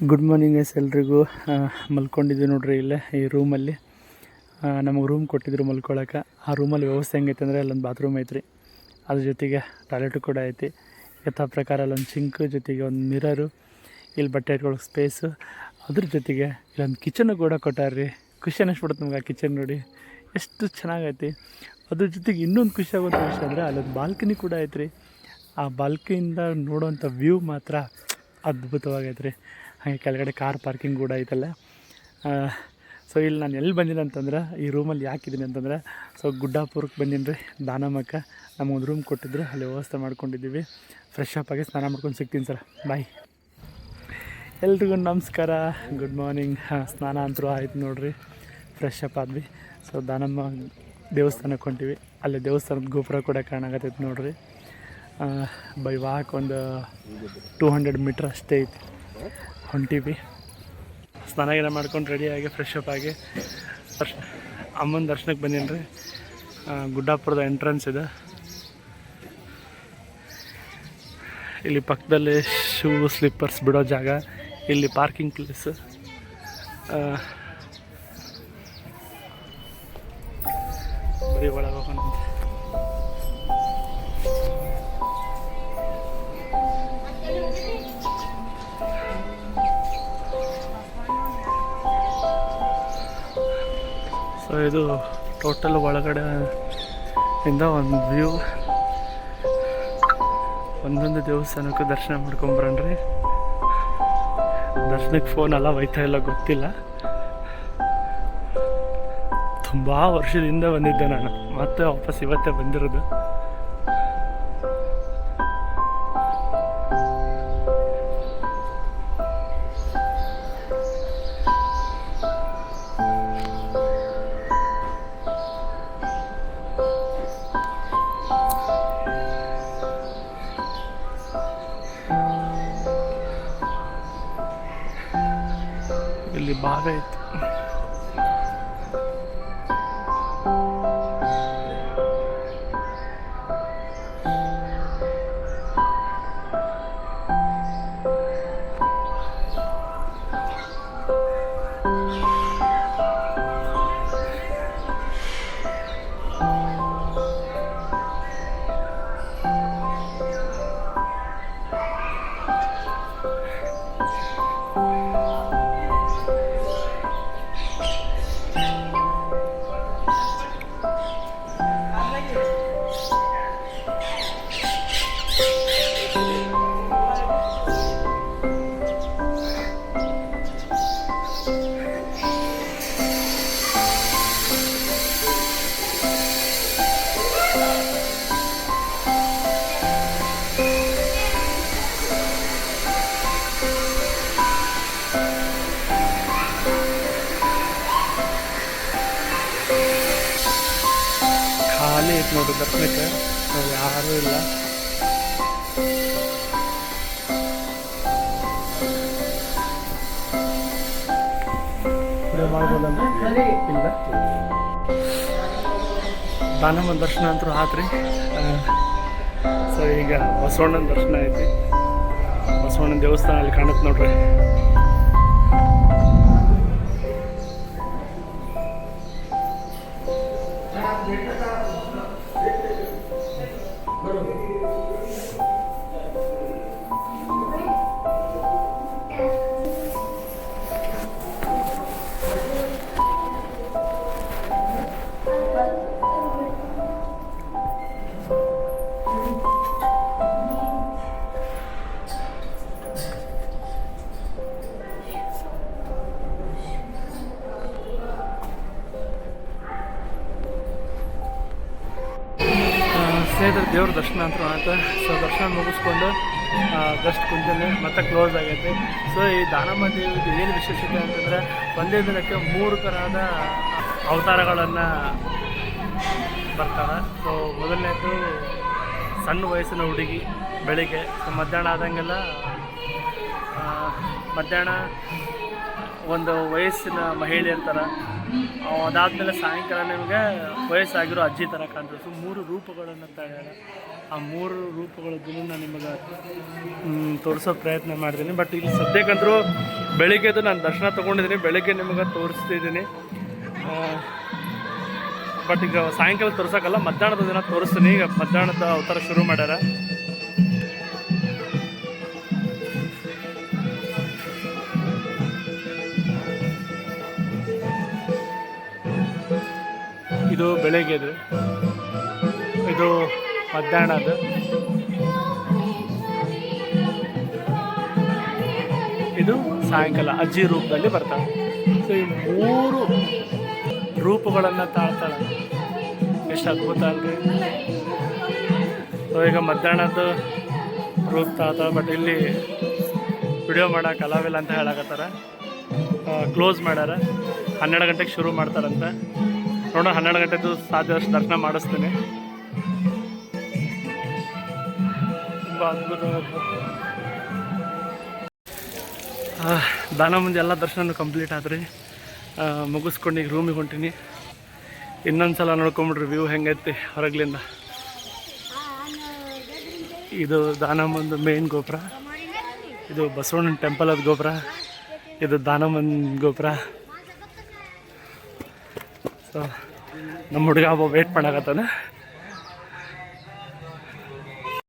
Good morning S ಎಲ್ರಿಗೂ. ಮಲ್ಕೊಂಡಿದ್ವಿ ನೋಡ್ರಿ ಇಲ್ಲೇ ಈ ರೂಮಲ್ಲಿ. ನಮಗೆ ರೂಮ್ ಕೊಟ್ಟಿದ್ರು ಮಲ್ಕೊಳಕ್ಕೆ. ಆ ರೂಮಲ್ಲಿ ವ್ಯವಸ್ಥೆ ಹೆಂಗೈತೆ ಅಂದರೆ ಅಲ್ಲೊಂದು ಬಾತ್ರೂಮ್ ಐತ್ರಿ, ಅದ್ರ ಜೊತೆಗೆ ಟಾಯ್ಲೆಟು ಕೂಡ ಐತಿ. ಯಥಾ ಪ್ರಕಾರ ಅಲ್ಲೊಂದು ಸಿಂಕು ಜೊತೆಗೆ ಒಂದು ಮಿರರು, ಇಲ್ಲಿ ಬಟ್ಟೆ ಇಟ್ಕೊಳ್ಳೋಕೆ ಸ್ಪೇಸು, ಅದ್ರ ಜೊತೆಗೆ ಇಲ್ಲೊಂದು ಕಿಚನ್ನು ಕೂಡ ಕೊಟ್ಟಾರ್ರಿ. ಖುಷಿ ಅನ್ನಿಸ್ಬಿಡುತ್ತೆ ನಮ್ಗೆ ಆ ಕಿಚನ್ ನೋಡಿ, ಎಷ್ಟು ಚೆನ್ನಾಗೈತಿ. ಅದ್ರ ಜೊತೆಗೆ ಇನ್ನೊಂದು ಖುಷಿ ಆಗುವಂಥ ವಿಷಯ ಅಂದರೆ ಅಲ್ಲೊಂದು ಬಾಲ್ಕನಿ ಕೂಡ ಐತ್ರಿ. ಆ ಬಾಲ್ಕನಿಯಿಂದ ನೋಡೋವಂಥ ವ್ಯೂ ಮಾತ್ರ ಅದ್ಭುತವಾಗೈತೆ ರೀ. ಹಾಗೆ ಕೆಳಗಡೆ ಕಾರ್ ಪಾರ್ಕಿಂಗ್ ಕೂಡ ಐತಲ್ಲ. ಸೊ ಇಲ್ಲಿ ನಾನು ಎಲ್ಲಿ ಬಂದೀನಿ ಅಂತಂದ್ರೆ, ಈ ರೂಮಲ್ಲಿ ಯಾಕಿದ್ದೀನಿ ಅಂತಂದರೆ, ಸೊ ಗುಡ್ಡಾಪುರಕ್ಕೆ ಬಂದೀನಿ ರೀ. ದಾನಮ್ಮಕ್ಕ ನಮಗೊಂದು ರೂಮ್ ಕೊಟ್ಟಿದ್ರು, ಅಲ್ಲಿ ವ್ಯವಸ್ಥೆ ಮಾಡ್ಕೊಂಡಿದ್ದೀವಿ. ಫ್ರೆಶ್ ಅಪ್ ಆಗಿ ಸ್ನಾನ ಮಾಡ್ಕೊಂಡು ಸಿಗ್ತೀನಿ ಸರ್, ಬಾಯ್. ಎಲ್ರಿಗೂ ನಮಸ್ಕಾರ, ಗುಡ್ ಮಾರ್ನಿಂಗ್. ಸ್ನಾನ ಅಂತರೂ ಆಯ್ತು ನೋಡಿರಿ, ಫ್ರೆಶ್ ಅಪ್ ಆದ್ವಿ. ಸೊ ದಾನಮ್ಮ ದೇವಸ್ಥಾನಕ್ಕೆ ಹೊಂಟಿವಿ. ಅಲ್ಲಿ ದೇವಸ್ಥಾನದ ಗೋಪುರ ಕೂಡ ಕಾಣಾಕತ್ತೈತೆ ನೋಡಿರಿ. ಬೈ ವಾಕ್ ಒಂದು 200 ಮೀಟ್ರ್ ಅಷ್ಟೇ ಐತಿ. ಹೊಂಟಿವಿ, ಸ್ನಾನ ಮಾಡ್ಕೊಂಡು ರೆಡಿಯಾಗಿ ಫ್ರೆಶ್ ಅಪ್ ಆಗಿ ಅಮ್ಮನ ದರ್ಶನಕ್ಕೆ ಬಂದೀನಿ ರೀ. ಗುಡ್ಡಾಪುರದ ಎಂಟ್ರೆನ್ಸ್ ಇದೆ. ಇಲ್ಲಿ ಪಕ್ಕದಲ್ಲಿ ಶೂ ಸ್ಲಿಪ್ಪರ್ಸ್ ಬಿಡೋ ಜಾಗ, ಇಲ್ಲಿ ಪಾರ್ಕಿಂಗ್ ಪ್ಲೇಸ್. ಬರೀ ಒಳಗೆ ಹೋಗೋಣ. ಸೊ ಇದು ಟೋಟಲ್ ಒಳಗಡೆ ಇಂದ ಒಂದು ವ್ಯೂ. ಒಂದೊಂದು ದೇವಸ್ಥಾನಕ್ಕೂ ದರ್ಶನ ಮಾಡ್ಕೊಂಬರಣ್ರಿ. ದರ್ಶನಕ್ಕೆ ಫೋನ್ ಎಲ್ಲ ಒಯ್ತಾ ಇಲ್ಲ ಗೊತ್ತಿಲ್ಲ. ತುಂಬ ವರ್ಷದಿಂದ ಬಂದಿದ್ದೆ ನಾನು, ಮತ್ತೆ ವಾಪಸ್ ಇವತ್ತೇ ಬಂದಿರೋದು. ಇಲ್ಲಿ ಭಾಗ ಇತ್ತು. ಖಾಲಿ ಐತೆ ನೋಡ್ರಿ ದರ್ಶನಕ್ಕೆ, ಯಾರೂ ಇಲ್ಲ. ಮಾಡ್ಬೋದಂದ್ರೆ ಇಲ್ಲ. ದಾನಮ್ಮ ದರ್ಶನ ಅಂತೂ ಆತ್ರಿ. ಸೊ ಈಗ ಬಸವಣ್ಣನ ದರ್ಶನ ಐತಿ. ಬಸವಣ್ಣನ ದೇವಸ್ಥಾನ ಅಲ್ಲಿ ಕಾಣುತ್ತೆ ನೋಡ್ರಿ. ಸ್ನೇಹಿತರೆ, ದೇವ್ರ ದರ್ಶನ ಅಂತೂ ಆಯ್ತು. ಸೊ ದರ್ಶನ ಮುಗಿಸ್ಕೊಂಡು ಜಸ್ಟ್ ಕುಂತಲ್ಲಿ ಮತ್ತೆ ಕ್ಲೋಸ್ ಆಗೈತೆ. ಸೊ ಈ ದಾನಮ್ಮ ದೇವಿದು ಏನು ವಿಶೇಷತೆ ಅಂತಂದರೆ, ಒಂದೇ ದಿನಕ್ಕೆ 3 ಥರದ ಅವತಾರಗಳನ್ನು ಬರ್ತಾರೆ. ಸೊ ಮೊದಲನೇದು ಸಣ್ಣ ವಯಸ್ಸಿನ ಹುಡುಗಿ ಬೆಳಿಗ್ಗೆ, ಸೊ ಮಧ್ಯಾಹ್ನ ಆದಂಗೆಲ್ಲ ಮಧ್ಯಾಹ್ನ ಒಂದು ವಯಸ್ಸಿನ ಮಹಿಳೆ ಇರ್ತಾರೆ. ಅದಾದಮೇಲೆ ಸಾಯಂಕಾಲ ನಿಮಗೆ ವಯಸ್ಸಾಗಿರೋ ಅಜ್ಜಿ ಥರ ಕಾಣ್ತದೆ. ಸೊ 3 ರೂಪಗಳನ್ನು ತಗೊಂಡು ಆ 3 ರೂಪಗಳ ಗುಣನ ನಿಮಗೆ ತೋರಿಸೋ ಪ್ರಯತ್ನ ಮಾಡ್ತೀನಿ. ಬಟ್ ಇಲ್ಲಿ ಸದ್ಯಕ್ಕಂತರೂ ಬೆಳಿಗ್ಗೆದು ನಾನು ದರ್ಶನ ತೊಗೊಂಡಿದ್ದೀನಿ, ಬೆಳಗ್ಗೆ ನಿಮಗೆ ತೋರಿಸ್ತಿದ್ದೀನಿ. ಬಟ್ ಈಗ ಸಾಯಂಕಾಲ ತೋರ್ಸೋಕ್ಕಲ್ಲ, ಮಧ್ಯಾಹ್ನದ ದಿನ ತೋರಿಸ್ತೀನಿ. ಈಗ ಮಧ್ಯಾಹ್ನದ ಅವತಾರ ಶುರು ಮಾಡ್ಯಾರ. ಇದು ಬೆಳಗ್ಗೆದು, ಇದು ಮಧ್ಯಾಹ್ನದ, ಇದು ಸಾಯಂಕಾಲ ಅಜ್ಜಿ ರೂಪದಲ್ಲಿ ಬರ್ತಾಳೆ. ಸೊ ಈ 3 ರೂಪಗಳನ್ನು ತಾಳ್ತಾಳೆ. ಎಷ್ಟು ಅದ್ಭುತ ಅಲ್ರಿ. ಸೊ ಈಗ ಮಧ್ಯಾಹ್ನದ ರೂಪ ತಾಳ್ತಾಳೆ. ಬಟ್ ಇಲ್ಲಿ ವಿಡಿಯೋ ಮಾಡೋಕೆ ಅಲಾವಿಲ್ಲ ಅಂತ ಹೇಳಕತ್ತಾರ. ಕ್ಲೋಸ್ ಮಾಡ್ಯಾರ. 12 ಗಂಟೆಗೆ ಶುರು ಮಾಡ್ತಾರಂತೆ. ನೋಡೋಣ, 12 ಗಂಟೆದು ಸಾಧ್ಯದಷ್ಟು ದರ್ಶನ ಮಾಡಿಸ್ತೀನಿ. ತುಂಬ ಅದ್ಭುತವಾದ ದಾನ ಮುಂದೆ ಎಲ್ಲ ದರ್ಶನ ಕಂಪ್ಲೀಟ್ ಆದ್ರಿ. ಮುಗಿಸ್ಕೊಂಡು ಈಗ ರೂಮಿಗೆ ಹೊಂಟೀನಿ. ಇನ್ನೊಂದು ಸಲ ನೋಡ್ಕೊಂಬಿಡ್ರಿ ವ್ಯೂ ಹೆಂಗೈತಿ ಹೊರಗ್ಲಿಂದ. ಇದು ದಾನಮ್ಮಂದು ಮೇನ್ ಗೋಪುರ, ಇದು ಬಸವಣ್ಣನ ಟೆಂಪಲದ ಗೋಪುರ, ಇದು ದಾನಮ್ಮನ ಗೋಪುರ. ಸೊ ನಮ್ಮ ಹುಡುಗ ಒಬ್ಬ ವೇಟ್ ಮಾಡಕತ್ತಾನೆ.